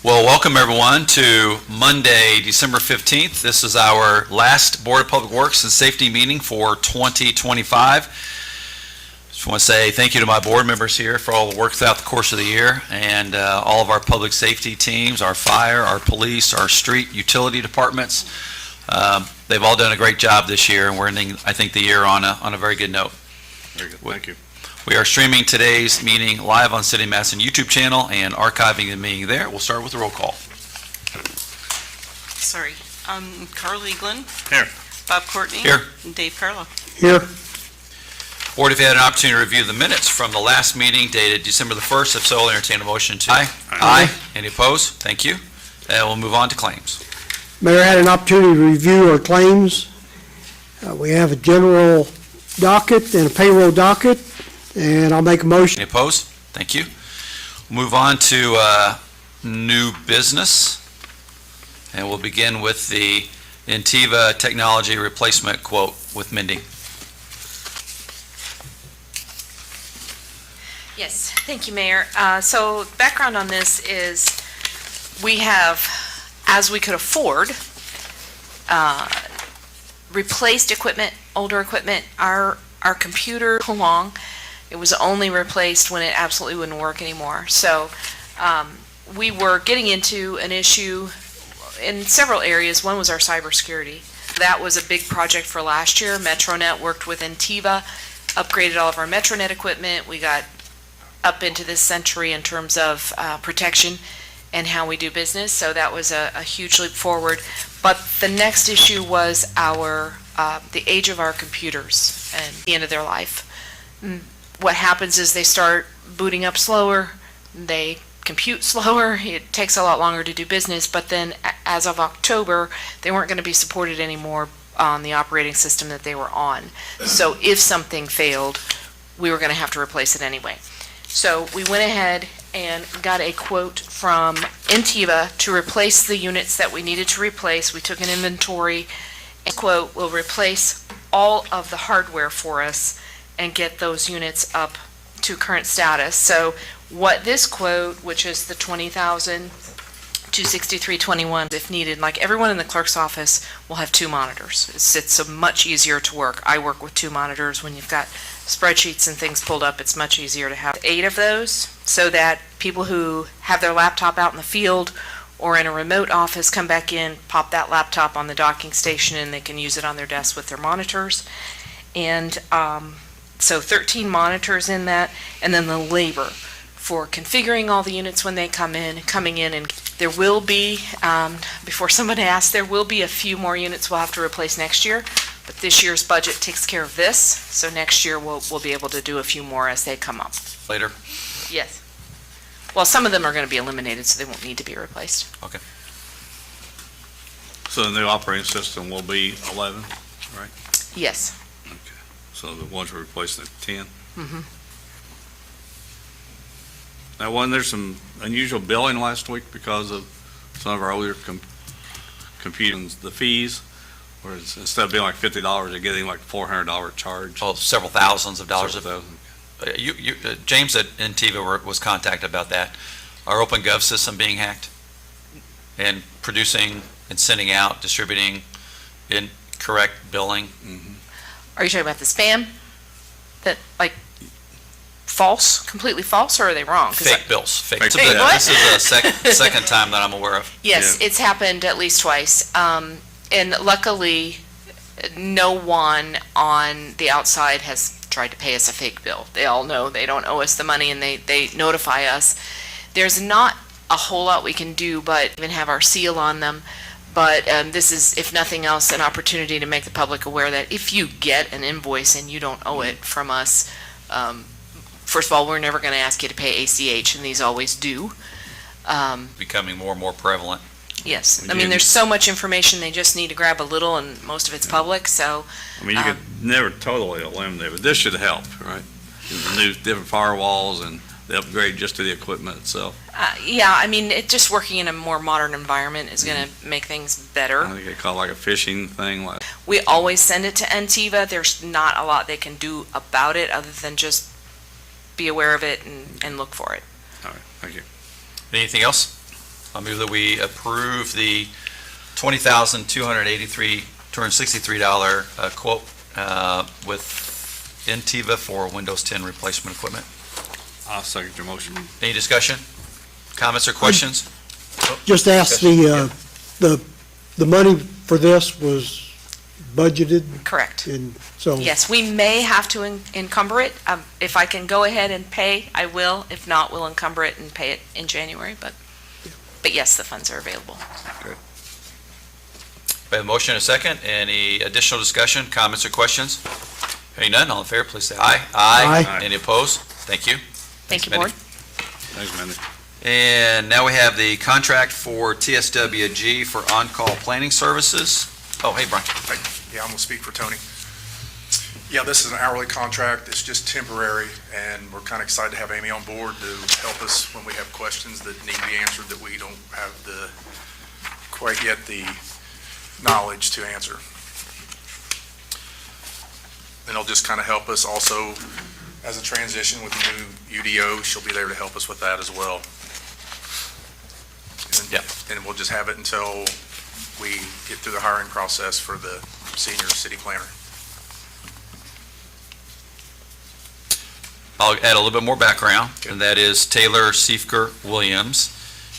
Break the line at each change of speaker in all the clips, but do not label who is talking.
Well, welcome everyone to Monday, December 15th. This is our last Board of Public Works and Safety meeting for 2025. Just want to say thank you to my board members here for all the work throughout the course of the year, and all of our public safety teams, our fire, our police, our street utility departments. They've all done a great job this year, and we're ending, I think, the year on a very good note.
Very good. Thank you.
We are streaming today's meeting live on City of Madison YouTube channel and archiving the meeting there. We'll start with the roll call.
Sorry. Carl Eaglin.
Here.
Bob Courtney.
Here.
And Dave Carlo.
Here.
Board, if you had an opportunity to review the minutes from the last meeting dated December the 1st, if so, I'll entertain a motion to. Aye. Aye. Any opposed? Thank you. And we'll move on to claims.
Mayor had an opportunity to review our claims. We have a general docket and a payroll docket, and I'll make a motion.
Any opposed? Thank you. We'll move on to new business, and we'll begin with the Intiva technology replacement quote with Mindy.
Yes, thank you, Mayor. So background on this is we have, as we could afford, replaced equipment, older equipment. Our computer along. It was only replaced when it absolutely wouldn't work anymore. So we were getting into an issue in several areas. One was our cybersecurity. That was a big project for last year. MetroNet worked with Intiva, upgraded all of our MetroNet equipment. We got up into this century in terms of protection and how we do business. So that was a huge leap forward. But the next issue was the age of our computers and the end of their life. What happens is they start booting up slower, they compute slower, it takes a lot longer to do business, but then as of October, they weren't going to be supported anymore on the operating system that they were on. So if something failed, we were going to have to replace it anyway. So we went ahead and got a quote from Intiva to replace the units that we needed to replace. We took an inventory, and quote will replace all of the hardware for us and get those units up to current status. So what this quote, which is the $20,263.21 if needed, like everyone in the clerk's office will have 2 monitors. It's so much easier to work. I work with 2 monitors. When you've got spreadsheets and things pulled up, it's much easier to have 8 of those so that people who have their laptop out in the field or in a remote office come back in, pop that laptop on the docking station, and they can use it on their desk with their monitors. And so 13 monitors in that, and then the labor for configuring all the units when they coming in, and there will be, before somebody asks, there will be a few more units we'll have to replace next year, but this year's budget takes care of this, so next year we'll be able to do a few more as they come up.
Later.
Yes. Well, some of them are going to be eliminated, so they won't need to be replaced.
Okay.
So the new operating system will be 11, right?
Yes.
Okay. So the ones we're replacing at 10.
Mm-hmm.
Now, wasn't there some unusual billing last week because of some of our older computers, the fees? Or instead of being like $50, they're getting like $400 charge?
Well, several thousands of dollars.
Several thousand.
James at Intiva was contacted about that. Our OpenGov system being hacked and producing and sending out, distributing incorrect billing.
Mm-hmm.
Are you talking about the spam? That, like, false, completely false, or are they wrong?
Fake bills. Fake.
Fake
bills. What?
This is the second time that I'm aware of.
Yes,
Yeah.
it's happened at least twice. And luckily, no one on the outside has tried to pay us a fake bill. They all know they don't owe us the money, and they notify us. There's not a whole lot we can do but even have our seal on them. But this is, if nothing else, an opportunity to make the public aware that if you get an invoice and you don't owe it from us, first of all, we're never going to ask you to pay ACH, and these always do.
Becoming more and more prevalent.
Yes, I mean, there's so much information, they just need to grab a little, and most of it's public, so.
I mean, you could never totally eliminate it, but this should help, right? The new different firewalls and the upgrade just to the equipment itself.
Yeah, I mean, just working in a more modern environment is going to make things better.
I think they call it like a fishing thing, like,
We always send it to Antiva. There's not a lot they can do about it other than just be aware of it and look for it.
all right, thank you.
Anything else? I'll move that we approve the $20,263 quote with Intiva for Windows 10 replacement equipment.
I'll second your motion.
Any discussion? Comments or questions?
Just ask the money for this was budgeted,
Correct.
and so.
Yes, we may have to encumber it. If I can go ahead and pay, I will. If not, we'll encumber it and pay it in January, but yes, the funds are available.
We have a motion and a second. Any additional discussion, comments or questions? Hearing none, all in favor, please say aye.
Aye.
Any opposed? Thank you.
Thank you,
Mindy.
Board.
Thanks, Mindy.
And now we have the contract for TSWG for on-call planning services. Oh, hey, Brian.
Yeah, I'm going to speak for Tony. Yeah, this is an hourly contract. It's just temporary, and we're kind of excited to have Amy on board to help us when we have questions that need to be answered that we don't have quite yet the knowledge to answer. And it'll just kind of help us also as a transition with the new UDO. She'll be there to help us with that as well.
Yep.
And we'll just have it until we get through the hiring process for the senior city planner.
I'll add a little bit more background, and that is Taylor Siefker Williams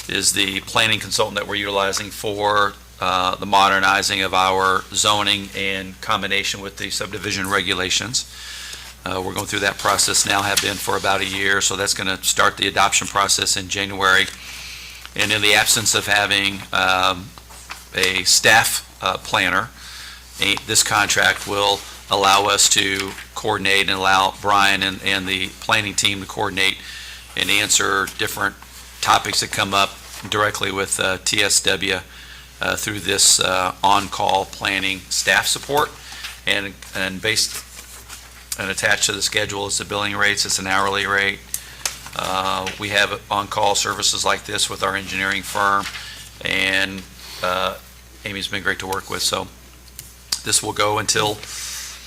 is the planning consultant that we're utilizing for the modernizing of our zoning in combination with the subdivision regulations. We're going through that process now, have been for about a year, so that's going to start the adoption process in January. And in the absence of having a staff planner, this contract will allow us to coordinate and allow Brian and the planning team to coordinate and answer different topics that come up directly with TSW through this on-call planning staff support. And based and attached to the schedule is the billing rates. It's an hourly rate. We have on-call services like this with our engineering firm, and Amy's been great to work with. So this will go until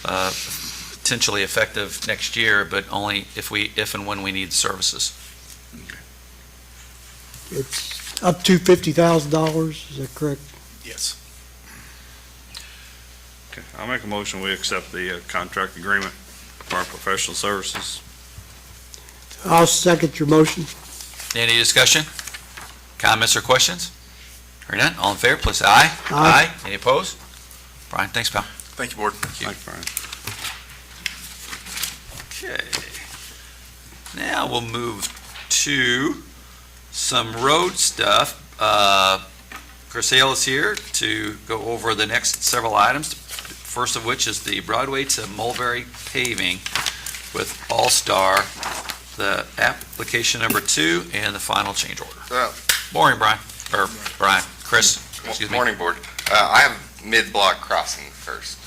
potentially effective next year, but only if and when we need the services.
It's up to $50,000, is that correct?
Yes.
Okay, I'll make a motion, we accept the contract agreement for our professional services.
I'll second your motion.
Any discussion? Comments or questions? Hearing none, all in favor, please say aye.
Aye.
Any opposed? Brian, thanks, pal.
Thank you, Board.
Thanks, Brian.
Okay. Now we'll move to some road stuff. Chris Hale is here to go over the next several items. First of which is the Broadway to Mulberry paving with All-Star, the application number 2 and the final change order. Morning, Brian, or Brian, Chris, excuse me.
Morning, Board. I have mid-block crossing first.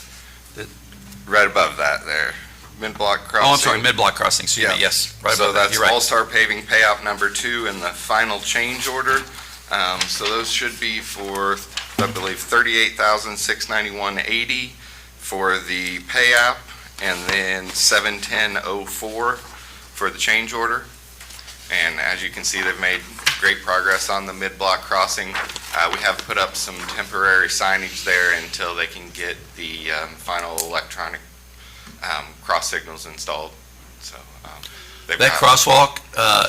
Right above that there. Mid-block crossing.
Oh, I'm sorry, mid-block crossing, excuse me,
Yeah.
yes. Right
So
above that,
that's
you're right.
All-Star Paving payout number 2 and the final change order. So those should be for, I believe, $38,691.80 for the pay app, and then $710.04 for the change order. And as you can see, they've made great progress on the mid-block crossing. We have put up some temporary signage there until they can get the final electronic cross signals installed. So they've
That
got-
crosswalk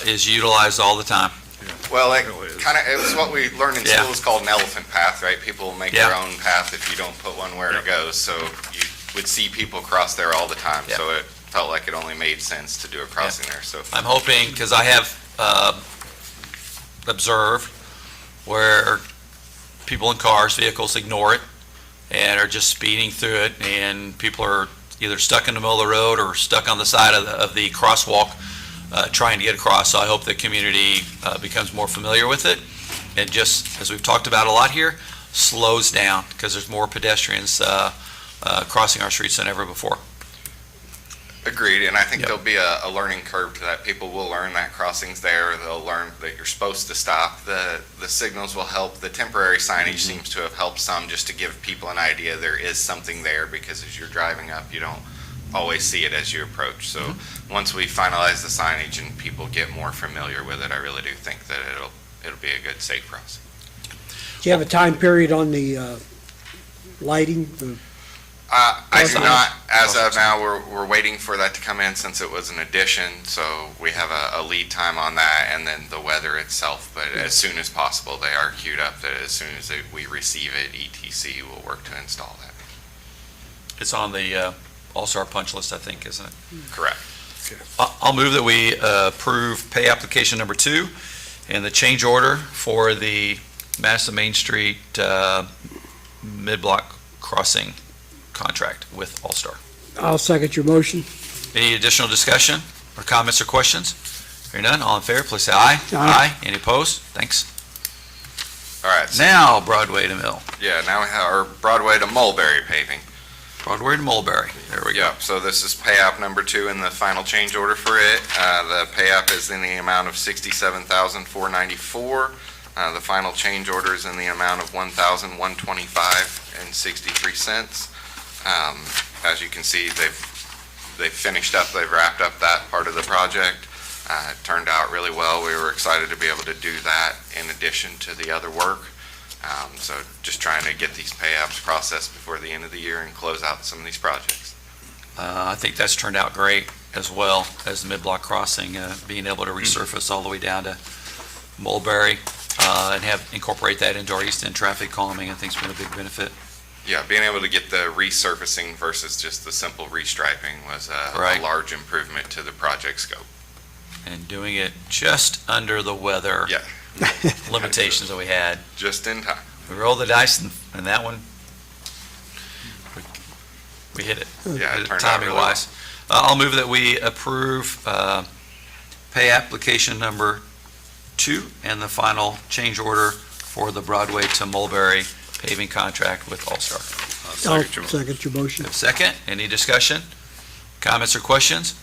is utilized all the time.
Well, it
Really is.
kind of, it was what we learned in
Yeah.
school is called an elephant path, right? People make
Yeah.
their own path if you don't put one where it goes. So you would see people cross there all the time.
Yeah.
So it felt like it only made sense to do a crossing there. So
I'm hoping, because I have observed where people in cars, vehicles ignore it and are just speeding through it, and people are either stuck in the middle of the road or stuck on the side of the crosswalk trying to get across. So I hope the community becomes more familiar with it, and just, as we've talked about a lot here, slows down, because there's more pedestrians crossing our streets than ever before.
Agreed, and I think
Yep.
there'll be a learning curve to that. People will learn that crossing's there. They'll learn that you're supposed to stop. The signals will help. The temporary signage seems to have helped some, just to give people an idea there is something there, because as you're driving up, you don't always see it as you approach. So once we finalize the signage and people get more familiar with it, I really do think that it'll be a good, safe crossing.
Do you have a time period on the lighting?
I do not, as of now, we're waiting for that to come in since it was an addition, so we have a lead time on that, and then the weather itself, but as soon as possible, they are queued up, that as soon as we receive it, ETC will work to install that.
It's on the All-Star punch list, I think, isn't it?
Correct.
I'll move that we approve pay application number 2 and the change order for the Madison Main Street mid-block crossing contract with All-Star.
I'll second your motion.
Any additional discussion or comments or questions? Hearing none, all in favor, please say aye.
Aye.
Any opposed? Thanks.
All right, so,
Now Broadway to Mill.
yeah, now we have our Broadway to Mulberry paving.
Broadway to Mulberry. There we go.
Yep, so this is pay app number 2 in the final change order for it. The pay app is in the amount of $67,494. The final change order is in the amount of $1,125.63. As you can see, they've finished up, they've wrapped up that part of the project. It turned out really well. We were excited to be able to do that in addition to the other work. So just trying to get these pay apps processed before the end of the year and close out some of these projects.
I think that's turned out great, as well as the mid-block crossing, being able to resurface all the way down to Mulberry and incorporate that into our east end traffic calming. I think it's been a big benefit.
Yeah, being able to get the resurfacing versus just the simple restriping was a
Right.
large improvement to the project scope.
And doing it just under the weather
Yeah.
limitations that we had.
Just in time.
We rolled the dice and that one, we hit it.
Yeah, it turned out
Timing
really well.
wise. I'll move that we approve pay application number 2 and the final change order for the Broadway to Mulberry paving contract with All-Star.
I'll second your motion.
Second, any discussion? Comments or questions?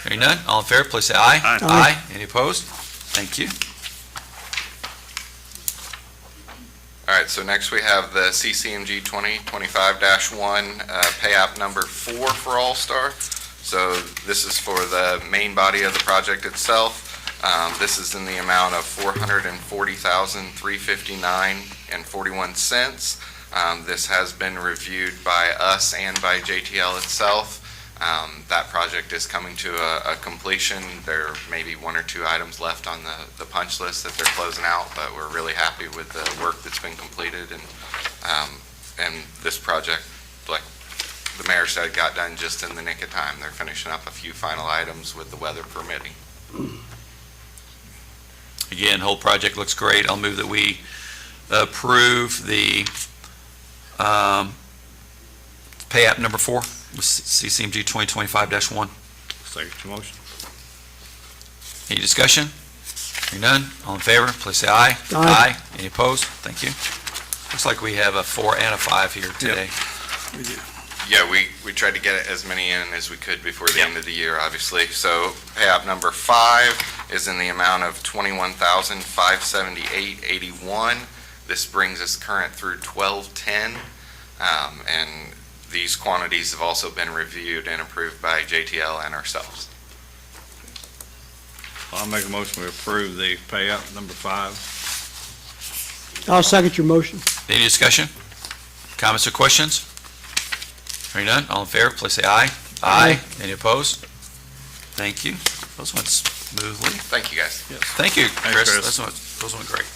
Hearing none, all in favor, please say aye.
Aye.
Aye.
Any opposed? Thank you.
All right, so next we have the CCMG 2025-1 pay app number 4 for All-Star. So this is for the main body of the project itself. This is in the amount of $440,359.41. This has been reviewed by us and by JTL itself. That project is coming to a completion. There may be 1 or 2 items left on the punch list that they're closing out, but we're really happy with the work that's been completed. And this project, like the mayor said, got done just in the nick of time. They're finishing up a few final items with the weather permitting.
Again, whole project looks great. I'll move that we approve the pay app number 4 with CCMG 2025-1.
Second your motion.
Any discussion? Hearing none, all in favor, please say aye.
Aye.
Any opposed? Thank you. Looks like we have a 4 and a 5 here today.
Yeah, we tried to get as many in as we could before the end of the year, obviously. So pay app number 5 is in the amount of $21,578.81. This brings us current through 12/10. And these quantities have also been reviewed and approved by JTL and ourselves.
I'll make a motion to approve the pay app number 5.
I'll second your motion.
Any discussion? Comments or questions? Hearing none, all in favor, please say aye.
Aye.
Any opposed? Thank you. Those went smoothly.
Thank you, guys.
Thank you, Chris.
Chris.
Those went great.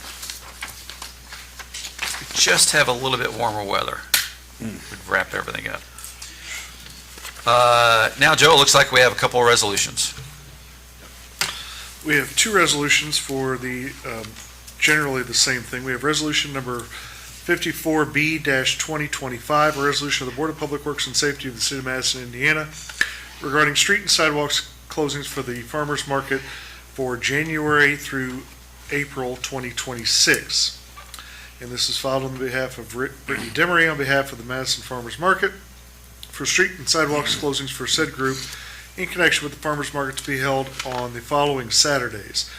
We just have a little bit warmer weather. We'd wrap everything up. Now, Joe, it looks like we have a couple of resolutions.
We have 2 resolutions for the, generally the same thing. We have resolution number 54B-2025, a resolution of the Board of Public Works and Safety of the City of Madison, Indiana, regarding street and sidewalks closings for the farmers market for January through April 2026. And this is filed on behalf of Brittany Demery on behalf of the Madison Farmers Market for street and sidewalks closings for said group in connection with the farmers market to be held on the following Saturdays.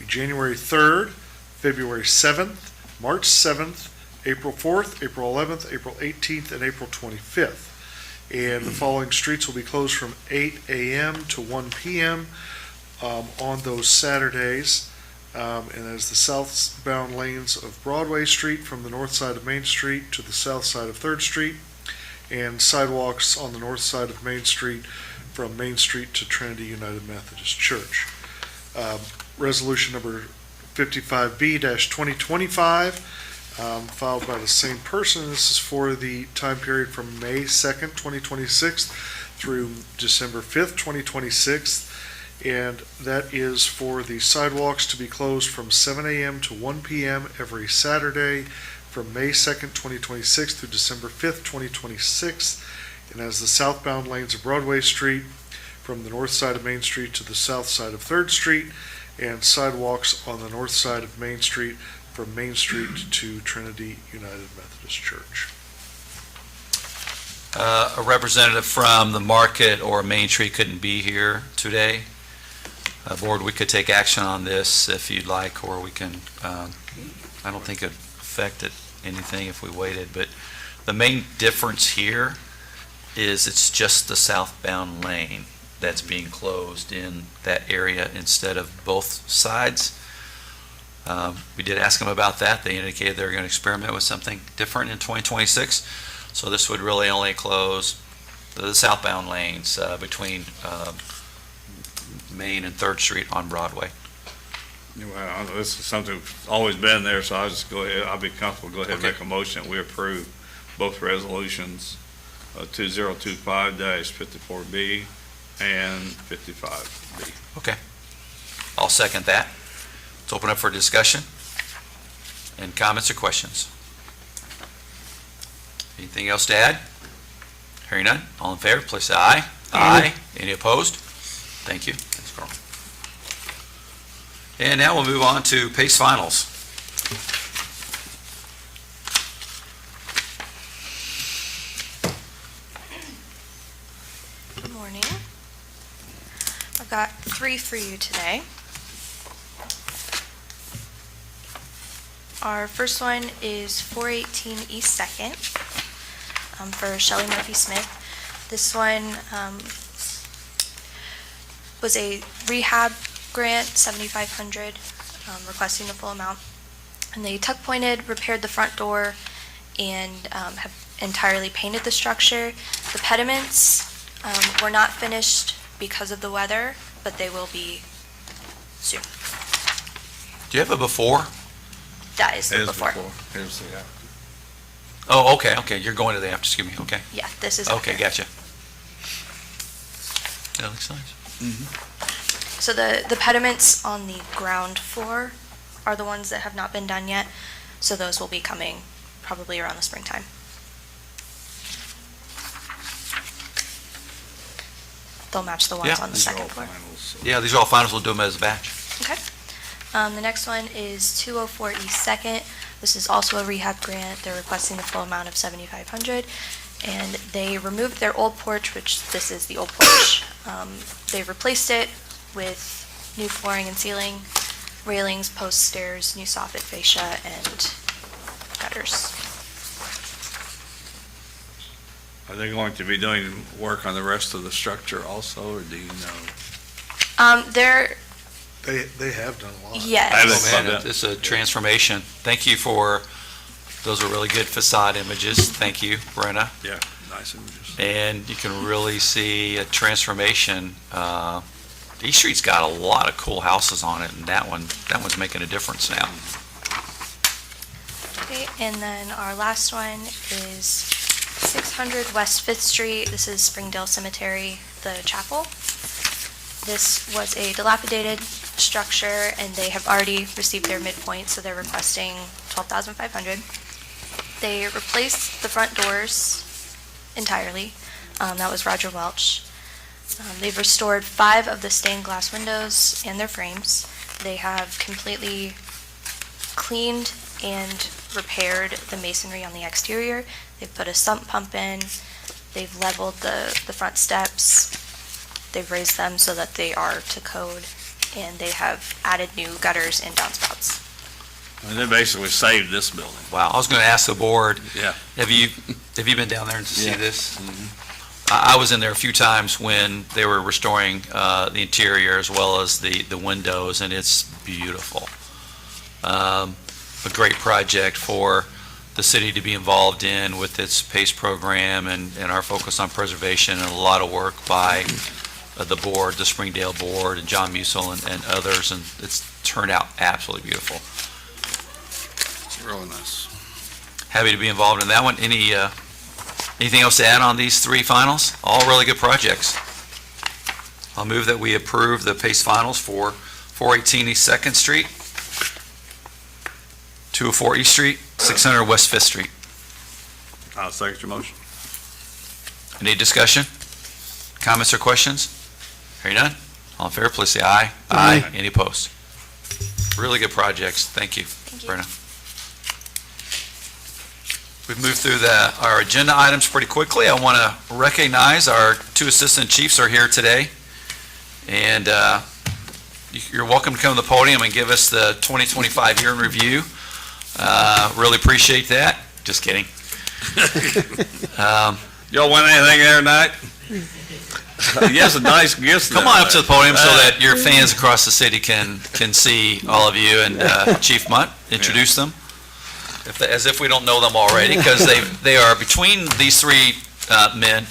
January 3rd, February 7th, March 7th, April 4th, April 11th, April 18th, and April 25th. And the following streets will be closed from 8 a.m. to 1 p.m. On those Saturdays. And as the southbound lanes of Broadway Street from the north side of Main Street to the south side of 3rd Street, and sidewalks on the north side of Main Street from Main Street to Trinity United Methodist Church. Resolution number 55B-2025, filed by the same person. This is for the time period from May 2nd, 2026 through December 5th, 2026. And that is for the sidewalks to be closed from 7 a.m. to 1 p.m. every Saturday from May 2nd, 2026 through December 5th, 2026. And as the southbound lanes of Broadway Street from the north side of Main Street to the south side of 3rd Street, and sidewalks on the north side of Main Street from Main Street to Trinity United Methodist Church.
A representative from the market or Main Street couldn't be here today. Board, we could take action on this if you'd like, or we can, I don't think it affected anything if we waited, but the main difference here is it's just the southbound lane that's being closed in that area instead of both sides. We did ask them about that. They indicated they're going to experiment with something different in 2026. So this would really only close the southbound lanes between Main and 3rd Street on Broadway.
Well, this is something that's always been there, so I'll just go ahead, I'll be comfortable, go ahead and make a motion that we approve both resolutions, 2025-54B and 55B.
Okay. I'll second that. Let's open up for discussion and comments or questions. Anything else to add? Hearing none, all in favor, please say aye. Aye. Any opposed? Thank you. Thanks, Carl. And now we'll move on to PACE finals.
Good morning. I've got 3 for you today. Our first one is 418 East 2nd for Shelley Murphy Smith. This one was a rehab grant, $7,500, requesting the full amount. And they tuck pointed, repaired the front door, and have entirely painted the structure. The pediments were not finished because of the weather, but they will be soon.
Do you have a before?
That is the
Here's
before.
Here's the after.
Oh, okay. You're going to the after, excuse me, okay.
Yeah, this is
Okay,
after.
gotcha. That looks nice.
So the pediments on the ground floor are the ones that have not been done yet. So those will be coming probably around the springtime. They'll match the ones
Yeah,
on the
These are
second
all
floor.
finals, so-
Yeah, these are all finals. We'll do them as a batch.
Okay. The next one is 204 East 2nd. This is also a rehab grant. They're requesting the full amount of $7,500. And they removed their old porch, which this is the old porch. They replaced it with new flooring and ceiling, railings, post stairs, new soffit fascia, and gutters.
Are they going to be doing work on the rest of the structure also, or do you know?
They have done a lot.
Yes.
I
Oh,
haven't-
man, it's a transformation. Thank you those are really good facade images. Thank you, Brenna.
Yeah, nice images.
And you can really see a transformation. East Street's got a lot of cool houses on it, and that one's making a difference now.
Okay, and then our last one is 600 West 5th Street. This is Springdale Cemetery, the chapel. This was a dilapidated structure, and they have already received their midpoint, so they're requesting $12,500. They replaced the front doors entirely. That was Roger Welch. They've restored 5 of the stained glass windows and their frames. They have completely cleaned and repaired the masonry on the exterior. They've put a sump pump in. They've leveled the front steps. They've raised them so that they are to code, and they have added new gutters and downspouts.
And they basically saved this building.
Wow, I was going to ask the board,
Yeah.
have you been down there to see
Yeah.
this? I was in there a few times when they were restoring the interior as well as the windows, and it's beautiful. A great project for the city to be involved in with its PACE program and our focus on preservation, and a lot of work by the board, the Springdale Board, and John Musil and others, and it's turned out absolutely beautiful.
It's really nice.
Happy to be involved in that one. Anything else to add on these three finals? All really good projects. I'll move that we approve the PACE finals for 418 East 2nd Street, 204 East Street, 600 West 5th Street.
I'll second your motion.
Any discussion? Comments or questions? Hearing none? All in favor, please say aye.
Aye.
Any opposed? Really good projects. Thank you,
Thank you.
Brenna. We've moved through our agenda items pretty quickly. I want to recognize our two assistant chiefs are here today. And you're welcome to come to the podium and give us the 2025 year in review. Really appreciate that. Just kidding.
Y'all win anything there tonight? Yes, a nice gift.
Come on up to the podium so that your fans across the city can see all of you. And Chief Munt, introduce them, as if we don't know them already, because they are, between these three men,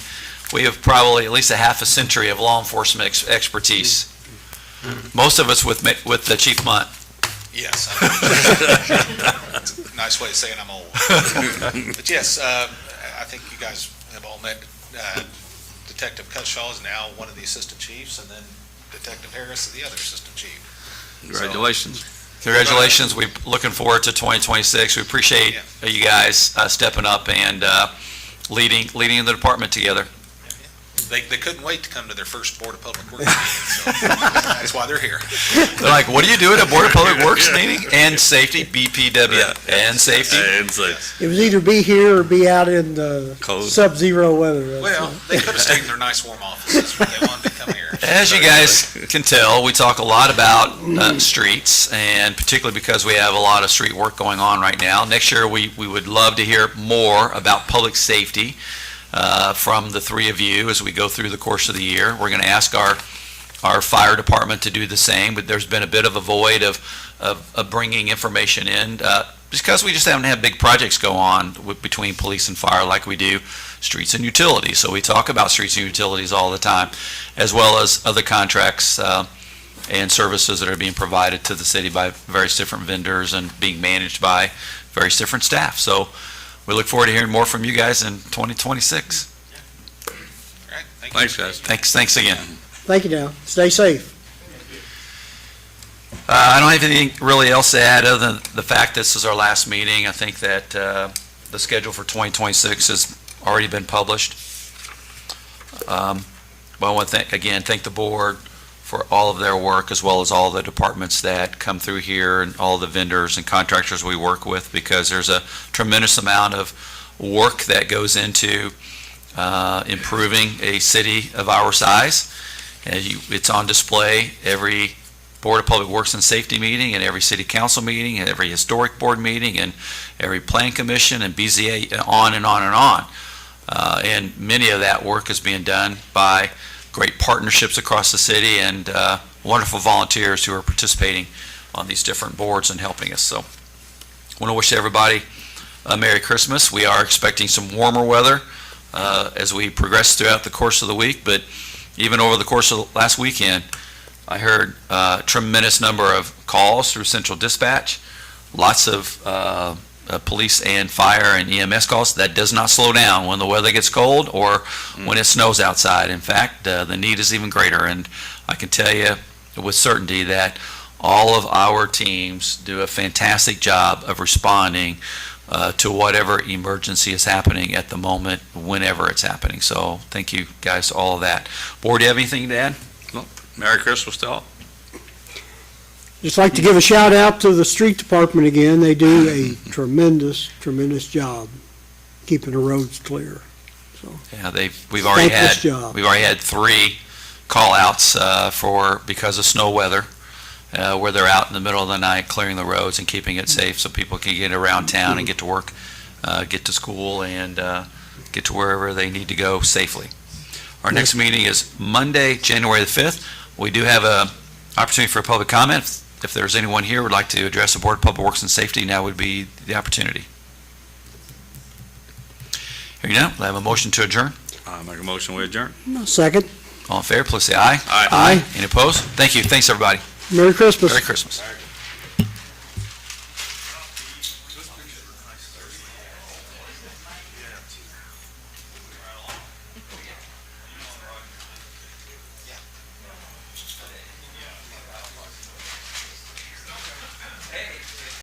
we have probably at least a half a century of law enforcement expertise. Most of us with the Chief Munt.
Yes. It's a nice way of saying I'm old. But yes, I think you guys have all met Detective Cutshaw is now one of the assistant chiefs, and then Detective Harris is the other assistant chief.
Congratulations.
Congratulations. We're looking forward to 2026. We appreciate you guys stepping up and leading the department together.
They couldn't wait to come to their first Board of Public Works meeting, so that's why they're here.
They're like, what do you do at a Board of Public Works meeting? And safety, BPW, and safety.
And safe.
It was either be here or be out in
Cold.
sub-zero weather.
Well, they could have stayed in their nice warm offices, but they wanted to come here.
As you guys can tell, we talk a lot about streets, and particularly because we have a lot of street work going on right now. Next year, we would love to hear more about public safety from the three of you as we go through the course of the year. We're going to ask our fire department to do the same, but there's been a bit of a void of bringing information in because we just haven't had big projects go on between police and fire like we do streets and utilities. So we talk about streets and utilities all the time, as well as other contracts and services that are being provided to the city by various different vendors and being managed by various different staff. So we look forward to hearing more from you guys in 2026.
All right, thank you.
Thanks, guys.
Thanks again.
Thank you now. Stay safe.
I don't have anything really else to add other than the fact this is our last meeting. I think that the schedule for 2026 has already been published. But I want to thank the board for all of their work, as well as all the departments that come through here and all the vendors and contractors we work with, because there's a tremendous amount of work that goes into improving a city of our size. And it's on display every Board of Public Works and Safety meeting, and every city council meeting, and every historic board meeting, and every plan commission and BZA, and on and on and on. And many of that work is being done by great partnerships across the city and wonderful volunteers who are participating on these different boards and helping us. So I want to wish everybody a Merry Christmas. We are expecting some warmer weather as we progress throughout the course of the week, but even over the course of last weekend, I heard a tremendous number of calls through Central Dispatch, lots of police and fire and EMS calls. That does not slow down when the weather gets cold or when it snows outside. In fact, the need is even greater, and I can tell you with certainty that all of our teams do a fantastic job of responding to whatever emergency is happening at the moment, whenever it's happening. So thank you guys, all of that. Board, do you have anything to add?
Merry Christmas to all.
Just like to give a shout out to the street department again. They do a tremendous job keeping the roads clear.
Yeah, we've already
Thankless job.
had 3 call-outs because of snow weather, where they're out in the middle of the night clearing the roads and keeping it safe so people can get around town and get to work, get to school, and get to wherever they need to go safely. Our next meeting is Monday, January the 5th. We do have an opportunity for public comment. If there's anyone here who would like to address the Board of Public Works and Safety, now would be the opportunity. Hearing none, we'll have a motion to adjourn.
Make a motion, we adjourn.
Second.
All in favor, please say aye.
Aye.
Aye.
Any opposed? Thank you. Thanks, everybody.
Merry Christmas.
Merry Christmas.